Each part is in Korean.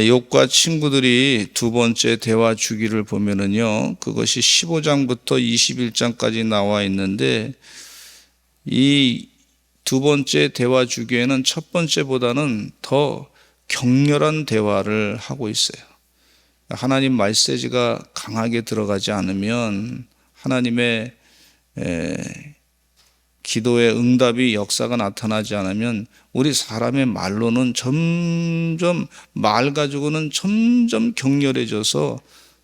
욥과 친구들이 두 번째 대화 주기를 보면은요, 그것이 15장부터 21장까지 나와 있는데, 이 두 번째 대화 주기에는 첫 번째보다는 더 격렬한 대화를 하고 있어요. 하나님 메시지가 강하게 들어가지 않으면, 하나님의 기도의 응답이 역사가 나타나지 않으면 우리 사람의 말로는 점점, 말 가지고는 점점 격렬해져서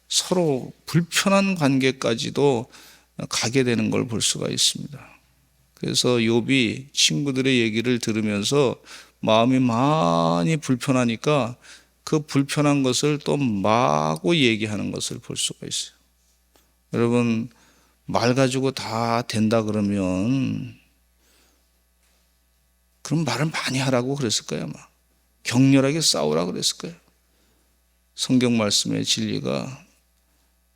서로 불편한 관계까지도 가게 되는 걸 볼 수가 있습니다. 그래서 욥이 친구들의 얘기를 들으면서 마음이 많이 불편하니까 그 불편한 것을 또 마구 얘기하는 것을 볼 수가 있어요. 여러분, 말 가지고 다 된다 그러면 그럼 말을 많이 하라고 그랬을 거예요. 아마 격렬하게 싸우라고 그랬을 거예요. 성경 말씀의 진리가,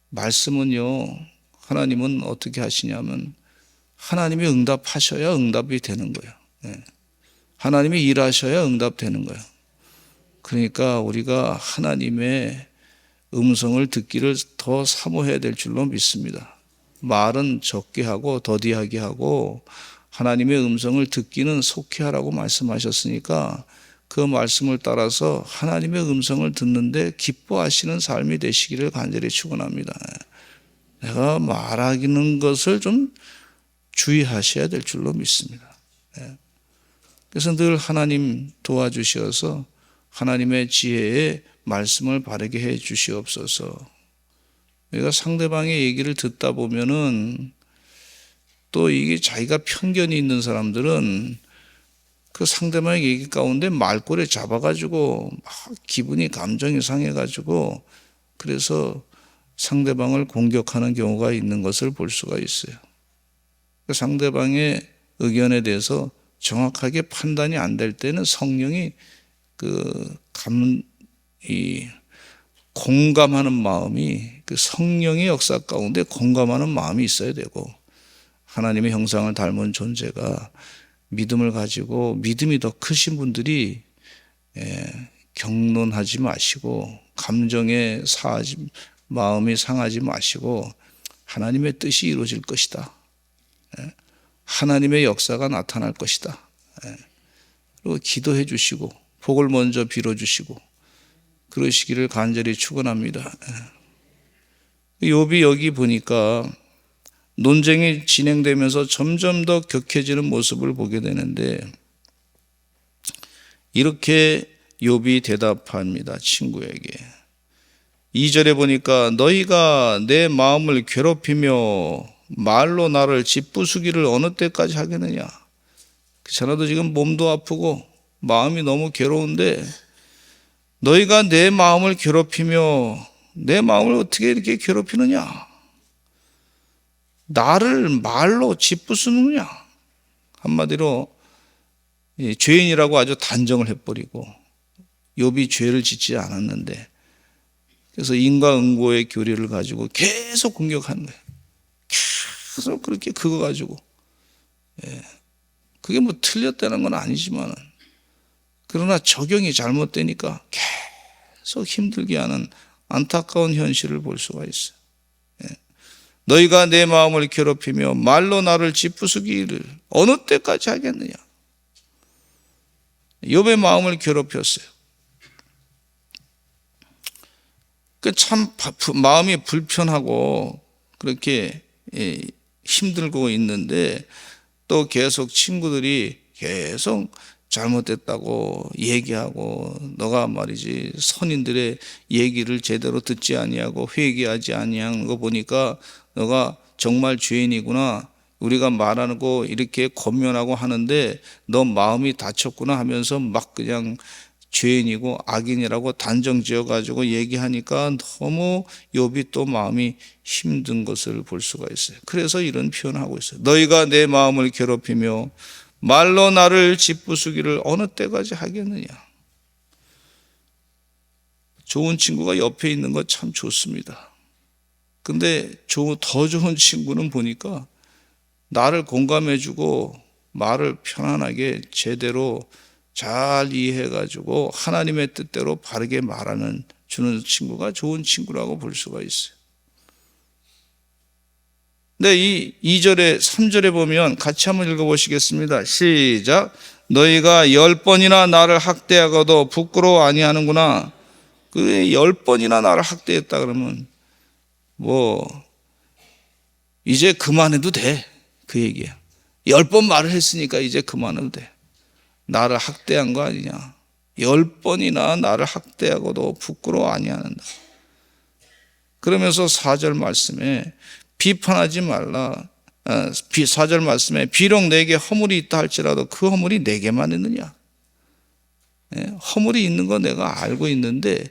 말씀은요, 하나님은 어떻게 하시냐면 하나님이 응답하셔야 응답이 되는 거예요. 하나님이 일하셔야 응답되는 거예요. 그러니까 우리가 하나님의 음성을 듣기를 더 사모해야 될 줄로 믿습니다. 말은 적게 하고 더디하게 하고 하나님의 음성을 듣기는 속히 하라고 말씀하셨으니까 그 말씀을 따라서 하나님의 음성을 듣는데 기뻐하시는 삶이 되시기를 간절히 축원합니다. 내가 말하기는 것을 좀 주의하셔야 될 줄로 믿습니다. 그래서 늘 하나님 도와주셔서 하나님의 지혜에 말씀을 바르게 해 주시옵소서. 우리가 상대방의 얘기를 듣다 보면은 또 이게 자기가 편견이 있는 사람들은 그 상대방의 얘기 가운데 말꼬리 잡아가지고 막 기분이 감정이 상해가지고 그래서 상대방을 공격하는 경우가 있는 것을 볼 수가 있어요. 그 상대방의 의견에 대해서 정확하게 판단이 안 될 때는 성령이 공감하는 마음이, 그 성령의 역사 가운데 공감하는 마음이 있어야 되고, 하나님의 형상을 닮은 존재가 믿음을 가지고 믿음이 더 크신 분들이 경론하지 마시고 감정에 마음이 상하지 마시고 하나님의 뜻이 이루어질 것이다. 하나님의 역사가 나타날 것이다. 그리고 기도해 주시고 복을 먼저 빌어주시고 그러시기를 간절히 축원합니다. 욥이 여기 보니까 논쟁이 진행되면서 점점 더 격해지는 모습을 보게 되는데 이렇게 욥이 대답합니다. 친구에게. 2절에 보니까 너희가 내 마음을 괴롭히며 말로 나를 짓부수기를 어느 때까지 하겠느냐. 그렇잖아도 지금 몸도 아프고 마음이 너무 괴로운데 너희가 내 마음을 괴롭히며 내 마음을 어떻게 이렇게 괴롭히느냐. 나를 말로 짓부수느냐. 한마디로 죄인이라고 아주 단정을 해버리고 욥이 죄를 짓지 않았는데 그래서 인과응보의 교리를 가지고 계속 공격하는 거예요. 계속 그렇게 그거 가지고 그게 뭐 틀렸다는 건 아니지만 그러나 적용이 잘못되니까 계속 힘들게 하는 안타까운 현실을 볼 수가 있어요. 너희가 내 마음을 괴롭히며 말로 나를 짓부수기를 어느 때까지 하겠느냐. 욥의 마음을 괴롭혔어요. 참 마음이 불편하고 그렇게 힘들고 있는데 또 계속 친구들이 계속 잘못됐다고 얘기하고 너가 말이지 선인들의 얘기를 제대로 듣지 아니하고 회개하지 아니하는 거 보니까 너가 정말 죄인이구나. 우리가 말하는 거 이렇게 권면하고 하는데 너 마음이 다쳤구나 하면서 막 그냥 죄인이고 악인이라고 단정 지어가지고 얘기하니까 너무 욥이 또 마음이 힘든 것을 볼 수가 있어요. 그래서 이런 표현을 하고 있어요. 너희가 내 마음을 괴롭히며 말로 나를 짓부수기를 어느 때까지 하겠느냐. 좋은 친구가 옆에 있는 거 참 좋습니다. 근데 더 좋은 친구는 보니까 나를 공감해주고 말을 편안하게 제대로 잘 이해해가지고 하나님의 뜻대로 바르게 말하는 주는 친구가 좋은 친구라고 볼 수가 있어요. 근데 이 2절에 3절에 보면 같이 한번 읽어보시겠습니다. 시작. 너희가 10번이나 나를 학대하고도 부끄러워 아니하는구나. 그 10번이나 나를 학대했다 그러면 이제 그만해도 돼. 그 얘기야. 10번 말을 했으니까 이제 그만해도 돼. 나를 학대한 거 아니냐. 10번이나 나를 학대하고도 부끄러워 아니하는다. 그러면서 4절 말씀에 비판하지 말라. 4절 말씀에 비록 내게 허물이 있다 할지라도 그 허물이 내게만 있느냐. 허물이 있는 거 내가 알고 있는데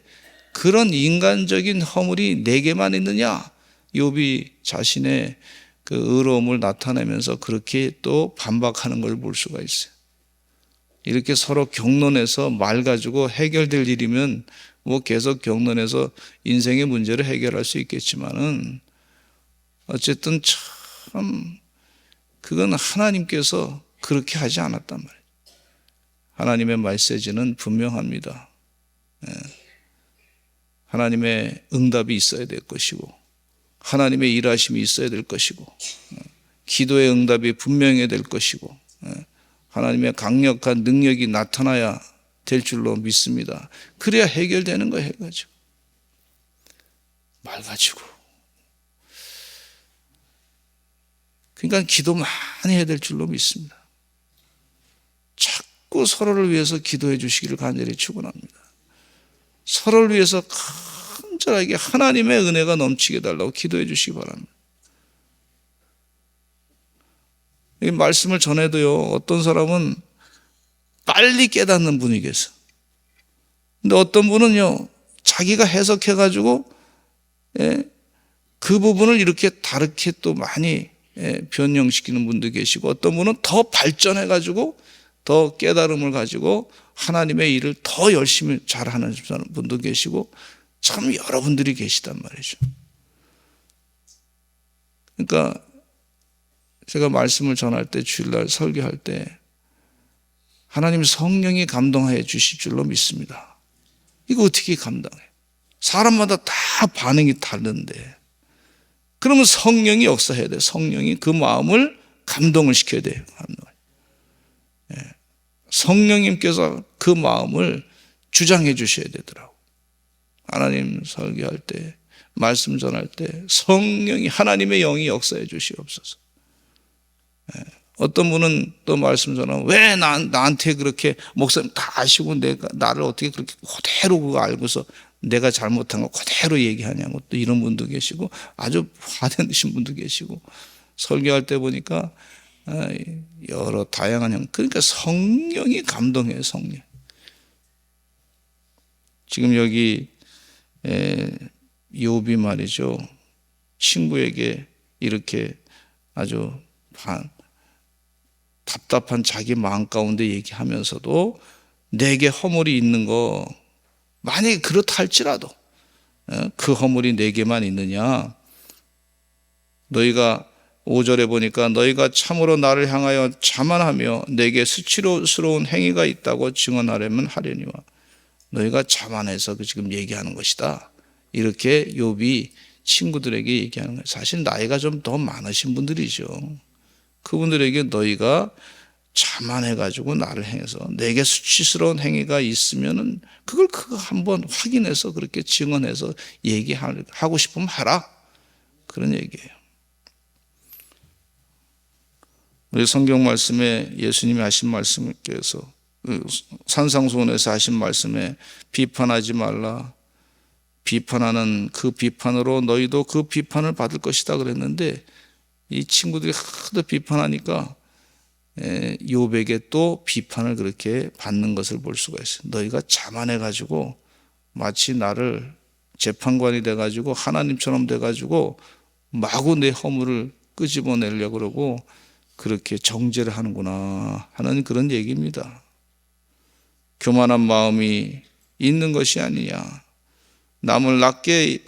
그런 인간적인 허물이 내게만 있느냐. 욥이 자신의 그 의로움을 나타내면서 그렇게 또 반박하는 걸 볼 수가 있어요. 이렇게 서로 경론해서 말 가지고 해결될 일이면 계속 경론해서 인생의 문제를 해결할 수 있겠지만은 어쨌든 참 그건 하나님께서 그렇게 하지 않았단 말이에요. 하나님의 메시지는 분명합니다. 하나님의 응답이 있어야 될 것이고 하나님의 일하심이 있어야 될 것이고 기도의 응답이 분명해야 될 것이고 하나님의 강력한 능력이 나타나야 될 줄로 믿습니다. 그래야 해결되는 거예요. 해가지고 말 가지고. 그러니까 기도 많이 해야 될 줄로 믿습니다. 자꾸 서로를 위해서 기도해 주시기를 간절히 축원합니다. 서로를 위해서 간절하게 하나님의 은혜가 넘치게 달라고 기도해 주시기 바랍니다. 이 말씀을 전해도요, 어떤 사람은 빨리 깨닫는 분이 계세요. 근데 어떤 분은요, 자기가 해석해가지고, 그 부분을 이렇게 다르게 또 많이 변형시키는 분도 계시고, 어떤 분은 더 발전해가지고, 더 깨달음을 가지고, 하나님의 일을 더 열심히 잘하는 분도 계시고, 참 여러분들이 계시단 말이죠. 그러니까, 제가 말씀을 전할 때, 주일날 설교할 때 하나님 성령이 감동해 주실 줄로 믿습니다. 이거 어떻게 감당해? 사람마다 다 반응이 다른데 그러면 성령이 역사해야 돼요. 성령이 그 마음을 감동을 시켜야 돼요. 성령님께서 그 마음을 주장해 주셔야 되더라고요. 하나님 설교할 때, 말씀 전할 때 성령이, 하나님의 영이 역사해 주시옵소서. 어떤 분은 또 말씀 전하면 왜 나한테 그렇게 목사님 다 아시고 나를 어떻게 그렇게 그대로 그거 알고서 내가 잘못한 거 그대로 얘기하냐고 또 이런 분도 계시고 아주 화내신 분도 계시고 설교할 때 보니까 여러 다양한 형. 그러니까 성령이 감동해요. 성령. 지금 여기 욥이 말이죠. 친구에게 이렇게 아주 답답한 자기 마음 가운데 얘기하면서도 내게 허물이 있는 거 만약에 그렇다 할지라도 그 허물이 내게만 있느냐. 너희가 5절에 보니까 너희가 참으로 나를 향하여 자만하며 내게 수치스러운 행위가 있다고 증언하려면 하려니와. 너희가 자만해서 지금 얘기하는 것이다. 이렇게 욥이 친구들에게 얘기하는 거예요. 사실 나이가 좀 더 많으신 분들이죠. 그분들에게 너희가 자만해가지고 나를 행해서 내게 수치스러운 행위가 있으면은 그걸 한번 확인해서 그렇게 증언해서 얘기하고 싶으면 하라. 그런 얘기예요. 우리 성경 말씀에 예수님이 하신 말씀께서 산상수훈에서 하신 말씀에 비판하지 말라. 비판하는 그 비판으로 너희도 그 비판을 받을 것이다 그랬는데 이 친구들이 하도 비판하니까 욥에게 또 비판을 그렇게 받는 것을 볼 수가 있어요. 너희가 자만해가지고 마치 나를 재판관이 돼가지고 하나님처럼 돼가지고 마구 내 허물을 끄집어내려고 그러고 그렇게 정죄를 하는구나 하는 그런 얘기입니다. 교만한 마음이 있는 것이 아니냐. 남을 낮게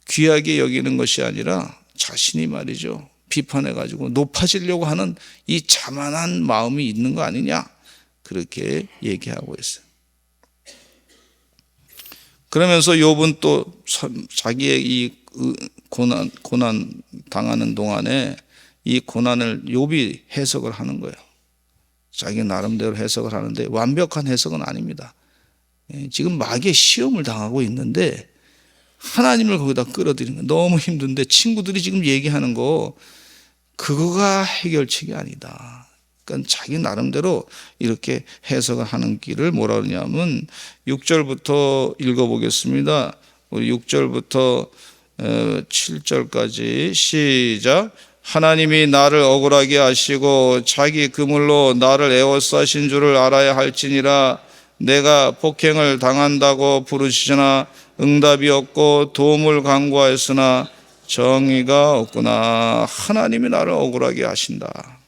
귀하게 여기는 것이 아니라 자신이 말이죠. 비판해가지고 높아지려고 하는 이 자만한 마음이 있는 거 아니냐. 그렇게 얘기하고 있어요. 그러면서 욥은 또 자기의 이 고난 당하는 동안에 이 고난을 욥이 해석을 하는 거예요. 자기 나름대로 해석을 하는데 완벽한 해석은 아닙니다. 지금 마귀의 시험을 당하고 있는데 하나님을 거기다 끌어들이는 거 너무 힘든데 친구들이 지금 얘기하는 거 그거가 해결책이 아니다. 그러니까 자기 나름대로 이렇게 해석을 하는 길을 뭐라 그러냐면 6절부터 읽어보겠습니다. 우리 6절부터 7절까지 시작. 하나님이 나를 억울하게 하시고 자기 그물로 나를 에워싸신 줄을 알아야 할지니라. 내가 폭행을 당한다고 부르시나 응답이 없고 도움을 간구하였으나 정의가 없구나. 하나님이 나를 억울하게 하신다.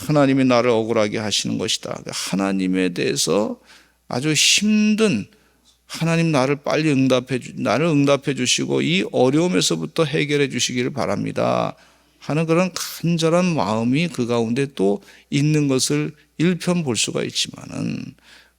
하나님이 나를 억울하게 하시는 것이다. 하나님에 대해서 아주 힘든 하나님 나를 빨리 나를 응답해 주시고 이 어려움에서부터 해결해 주시기를 바랍니다 하는 그런 간절한 마음이 그 가운데 또 있는 것을 일편 볼 수가 있지만은,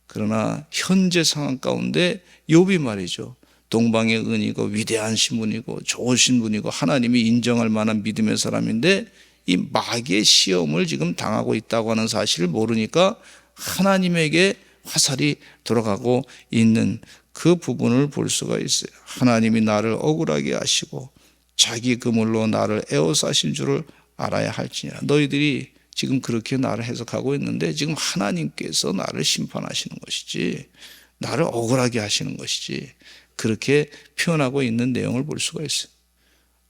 그러나 현재 상황 가운데 욥이 말이죠, 동방의 은이고 위대한 신분이고 좋으신 분이고 하나님이 인정할 만한 믿음의 사람인데 이 마귀의 시험을 지금 당하고 있다고 하는 사실을 모르니까 하나님에게 화살이 돌아가고 있는 그 부분을 볼 수가 있어요. 하나님이 나를 억울하게 하시고 자기 그물로 나를 에워싸신 줄을 알아야 할지니라. 너희들이 지금 그렇게 나를 해석하고 있는데 지금 하나님께서 나를 심판하시는 것이지, 나를 억울하게 하시는 것이지, 그렇게 표현하고 있는 내용을 볼 수가 있어요.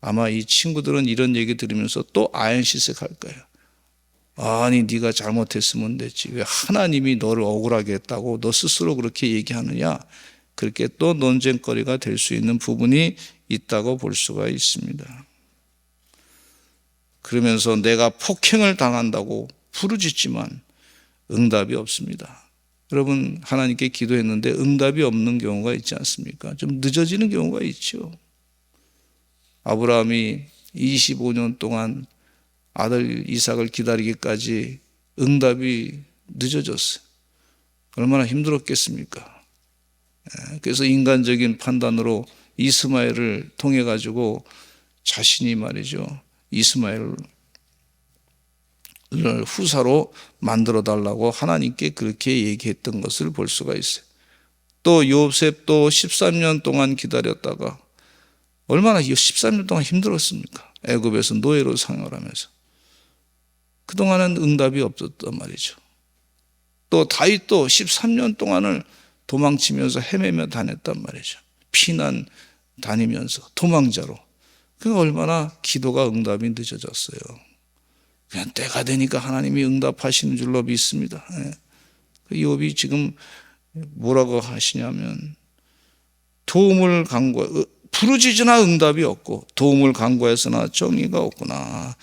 아마 이 친구들은 이런 얘기 들으면서 또 아연시색할 거예요. 아니 네가 잘못했으면 됐지, 왜 하나님이 너를 억울하게 했다고 너 스스로 그렇게 얘기하느냐, 그렇게 또 논쟁거리가 될 수 있는 부분이 있다고 볼 수가 있습니다. 그러면서 내가 폭행을 당한다고 부르짖지만 응답이 없습니다. 여러분, 하나님께 기도했는데 응답이 없는 경우가 있지 않습니까? 좀 늦어지는 경우가 있죠. 아브라함이 25년 동안 아들 이삭을 기다리기까지 응답이 늦어졌어요. 얼마나 힘들었겠습니까? 그래서 인간적인 판단으로 이스마엘을 통해 가지고 자신이 말이죠, 이스마엘을 후사로 만들어 달라고 하나님께 그렇게 얘기했던 것을 볼 수가 있어요. 또 요셉도 13년 동안 기다렸다가 얼마나 13년 동안 힘들었습니까? 애굽에서 노예로 생활하면서 그동안은 응답이 없었단 말이죠. 또 다윗도 13년 동안을 도망치면서 헤매며 다녔단 말이죠. 피난 다니면서 도망자로. 그러니까 얼마나 기도가 응답이 늦어졌어요. 그냥 때가 되니까 하나님이 응답하시는 줄로 믿습니다. 그 욥이 지금 뭐라고 하시냐면 도움을 부르짖으나 응답이 없고 도움을 간구했으나 정의가 없구나.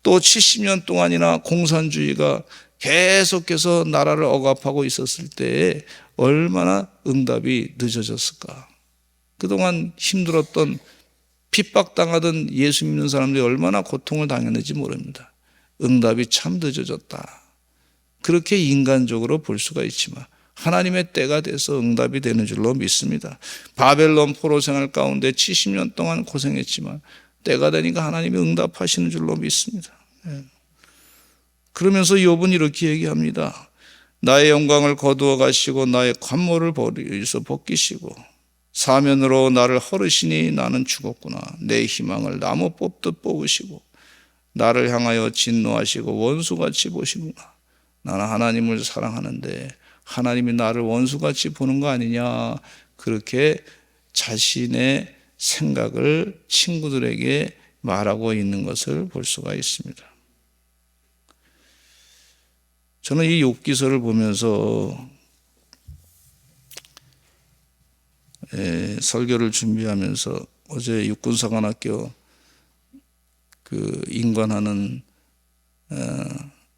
또 70년 동안이나 공산주의가 계속해서 나라를 억압하고 있었을 때에 얼마나 응답이 늦어졌을까. 그동안 힘들었던 핍박당하던 예수 믿는 사람들이 얼마나 고통을 당했는지 모릅니다. 응답이 참 늦어졌다. 그렇게 인간적으로 볼 수가 있지만 하나님의 때가 돼서 응답이 되는 줄로 믿습니다. 바벨론 포로 생활 가운데 70년 동안 고생했지만 때가 되니까 하나님이 응답하시는 줄로 믿습니다. 그러면서 욥은 이렇게 얘기합니다. 나의 영광을 거두어 가시고 나의 관모를 버리서 벗기시고 사면으로 나를 헐으시니 나는 죽었구나. 내 희망을 나무 뽑듯 뽑으시고 나를 향하여 진노하시고 원수같이 보시구나. 나는 하나님을 사랑하는데 하나님이 나를 원수같이 보는 거 아니냐. 그렇게 자신의 생각을 친구들에게 말하고 있는 것을 볼 수가 있습니다. 저는 이 욥기서를 보면서 설교를 준비하면서 어제 육군사관학교 그 인관하는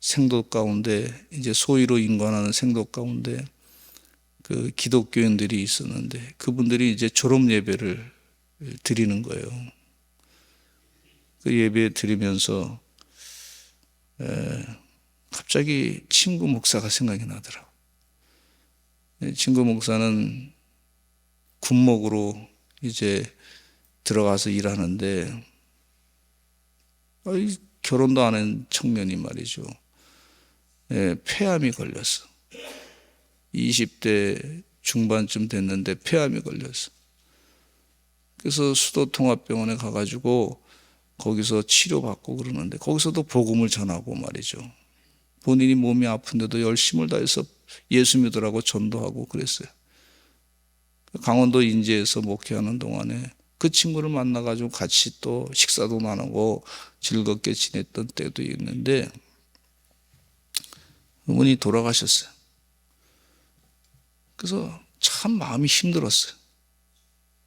생도 가운데, 이제 소위로 인관하는 생도 가운데 그 기독교인들이 있었는데 그분들이 이제 졸업 예배를 드리는 거예요. 그 예배 드리면서 갑자기 갑자기 친구 목사가 생각이 나더라고요. 친구 목사는 군목으로 이제 들어가서 일하는데 결혼도 안 한 청년이 말이죠. 폐암이 걸렸어. 20대 중반쯤 됐는데 폐암이 걸렸어. 그래서 수도통합병원에 가가지고 거기서 치료받고 그러는데 거기서도 복음을 전하고 말이죠. 본인이 몸이 아픈데도 열심을 다해서 예수 믿으라고 전도하고 그랬어요. 강원도 인제에서 목회하는 동안에 그 친구를 만나가지고 같이 또 식사도 나누고 즐겁게 지냈던 때도 있는데 그분이 돌아가셨어요. 그래서 참 마음이 힘들었어요.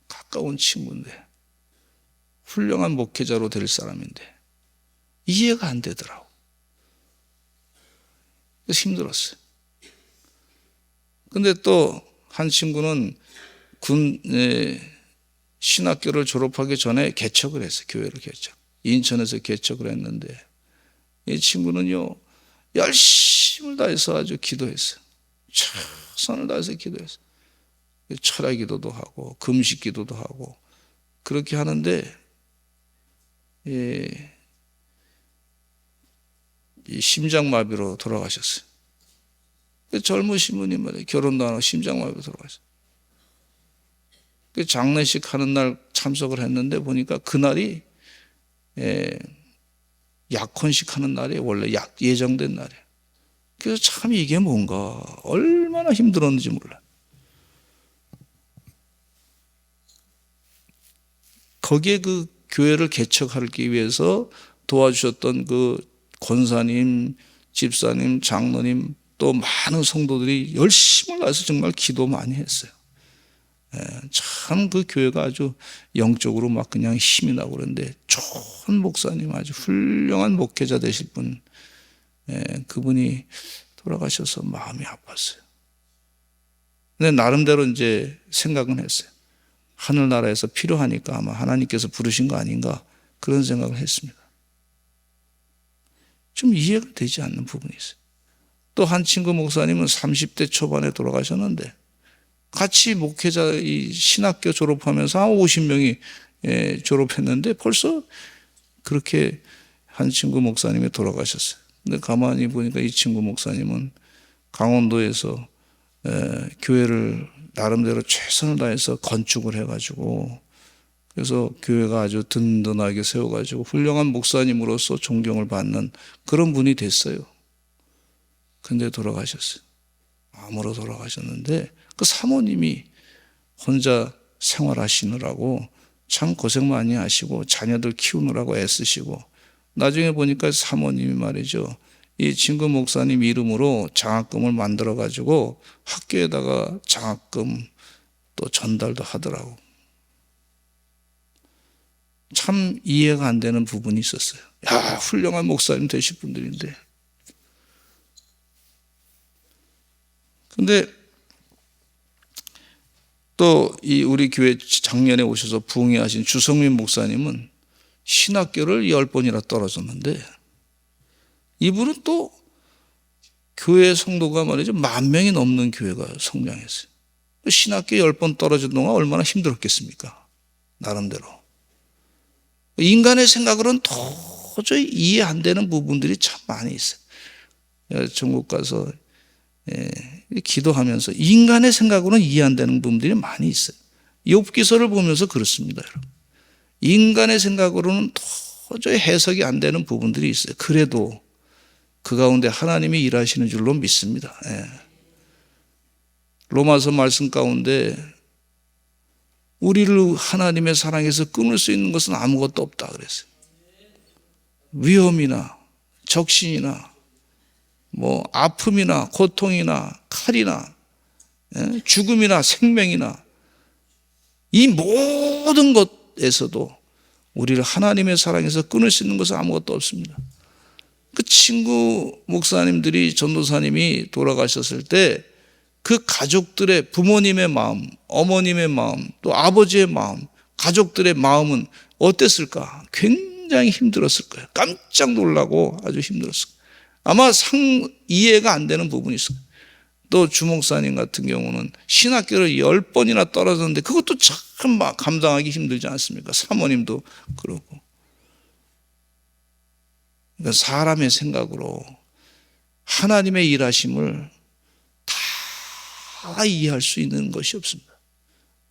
가까운 친구인데 훌륭한 목회자로 될 사람인데 이해가 안 되더라고. 그래서 힘들었어요. 근데 또 한 친구는 군 신학교를 졸업하기 전에 개척을 했어요. 교회를 개척. 인천에서 개척을 했는데 이 친구는요 열심을 다해서 아주 기도했어요. 최선을 다해서 기도했어요. 철야 기도도 하고 금식 기도도 하고 그렇게 하는데 이 심장마비로 돌아가셨어요. 젊으신 분이 말이에요. 결혼도 안 하고 심장마비로 돌아가셨어요. 장례식 하는 날 참석을 했는데 보니까 그날이 약혼식 하는 날이 원래 예정된 날이에요. 그래서 참 이게 뭔가 얼마나 힘들었는지 몰라요. 거기에 그 교회를 개척하기 위해서 도와주셨던 그 권사님, 집사님, 장로님 또 많은 성도들이 열심을 다해서 정말 기도 많이 했어요. 참 그 교회가 아주 영적으로 막 그냥 힘이 나고 그런데 좋은 목사님 아주 훌륭한 목회자 되실 분 그분이 돌아가셔서 마음이 아팠어요. 근데 나름대로 이제 생각은 했어요. 하늘나라에서 필요하니까 아마 하나님께서 부르신 거 아닌가 그런 생각을 했습니다. 좀 이해가 되지 않는 부분이 있어요. 또 한 친구 목사님은 30대 초반에 돌아가셨는데 같이 목회자 이 신학교 졸업하면서 한 50명이 졸업했는데 벌써 그렇게 한 친구 목사님이 돌아가셨어요. 근데 가만히 보니까 이 친구 목사님은 강원도에서 교회를 나름대로 최선을 다해서 건축을 해가지고 그래서 교회가 아주 든든하게 세워가지고 훌륭한 목사님으로서 존경을 받는 그런 분이 됐어요. 근데 돌아가셨어요. 암으로 돌아가셨는데 그 사모님이 혼자 생활하시느라고 참 고생 많이 하시고 자녀들 키우느라고 애쓰시고 나중에 보니까 사모님이 말이죠. 이 친구 목사님 이름으로 장학금을 만들어 가지고 학교에다가 장학금 또 전달도 하더라고. 참 이해가 안 되는 부분이 있었어요. 야, 훌륭한 목사님 되실 분들인데. 근데 또 이 우리 교회 작년에 오셔서 부흥회하신 주성민 목사님은 신학교를 10번이나 떨어졌는데 이분은 또 교회 성도가 말이죠 10,000명이 넘는 교회가 성장했어요. 신학교 10번 떨어진 동안 얼마나 힘들었겠습니까? 나름대로. 인간의 생각으로는 도저히 이해 안 되는 부분들이 참 많이 있어요. 전국 가서 기도하면서 인간의 생각으로는 이해 안 되는 부분들이 많이 있어요. 욥기서를 보면서 그렇습니다, 여러분. 인간의 생각으로는 도저히 해석이 안 되는 부분들이 있어요. 그래도 그 가운데 하나님이 일하시는 줄로 믿습니다. 로마서 말씀 가운데 우리를 하나님의 사랑에서 끊을 수 있는 것은 아무것도 없다 그랬어요. 위험이나 적신이나 뭐 아픔이나 고통이나 칼이나 죽음이나 생명이나 이 모든 것에서도 우리를 하나님의 사랑에서 끊을 수 있는 것은 아무것도 없습니다. 그 친구 목사님들이 전도사님이 돌아가셨을 때 그 가족들의 부모님의 마음, 어머님의 마음, 또 아버지의 마음, 가족들의 마음은 어땠을까? 굉장히 힘들었을 거예요. 깜짝 놀라고 아주 힘들었을 거예요. 아마 이해가 안 되는 부분이 있어요. 또 주목사님 같은 경우는 신학교를 10번이나 떨어졌는데 그것도 참 막 감당하기 힘들지 않습니까? 사모님도 그러고. 그러니까 사람의 생각으로 하나님의 일하심을 다 이해할 수 있는 것이 없습니다.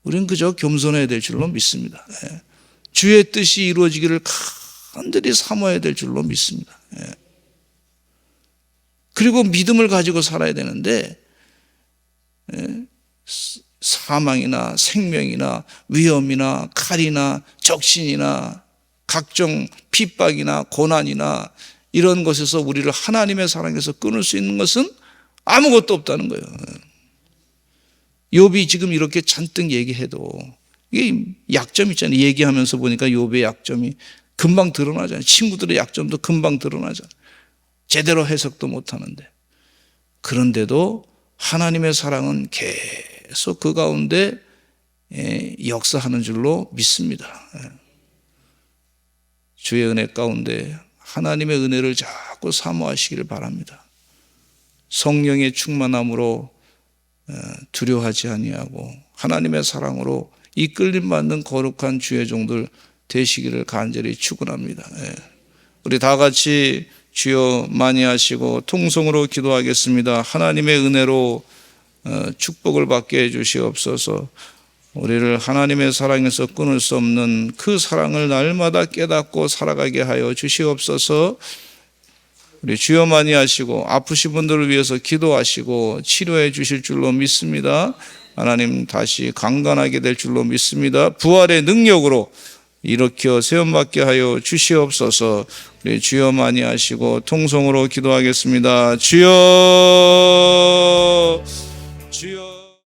우리는 그저 겸손해야 될 줄로 믿습니다. 주의 뜻이 이루어지기를 간절히 사모해야 될 줄로 믿습니다. 그리고 믿음을 가지고 살아야 되는데 사망이나 생명이나 위험이나 칼이나 적신이나 각종 핍박이나 고난이나 이런 것에서 우리를 하나님의 사랑에서 끊을 수 있는 것은 아무것도 없다는 거예요. 욥이 지금 이렇게 잔뜩 얘기해도 이게 약점 있잖아요. 얘기하면서 보니까 욥의 약점이 금방 드러나잖아요. 친구들의 약점도 금방 드러나잖아요. 제대로 해석도 못하는데. 그런데도 하나님의 사랑은 계속 그 가운데 역사하는 줄로 믿습니다. 주의 은혜 가운데 하나님의 은혜를 자꾸 사모하시기를 바랍니다. 성령의 충만함으로 두려워하지 아니하고 하나님의 사랑으로 이끌림 받는 거룩한 주의 종들 되시기를 간절히 축원합니다. 우리 다 같이 주여 많이 하시고 통성으로 기도하겠습니다. 하나님의 은혜로 축복을 받게 해주시옵소서. 우리를 하나님의 사랑에서 끊을 수 없는 그 사랑을 날마다 깨닫고 살아가게 하여 주시옵소서. 우리 주여 많이 하시고 아프신 분들을 위해서 기도하시고 치료해 주실 줄로 믿습니다. 하나님 다시 강건하게 될 줄로 믿습니다. 부활의 능력으로 일으켜 세움받게 하여 주시옵소서. 우리 주여 많이 하시고 통성으로 기도하겠습니다. 주여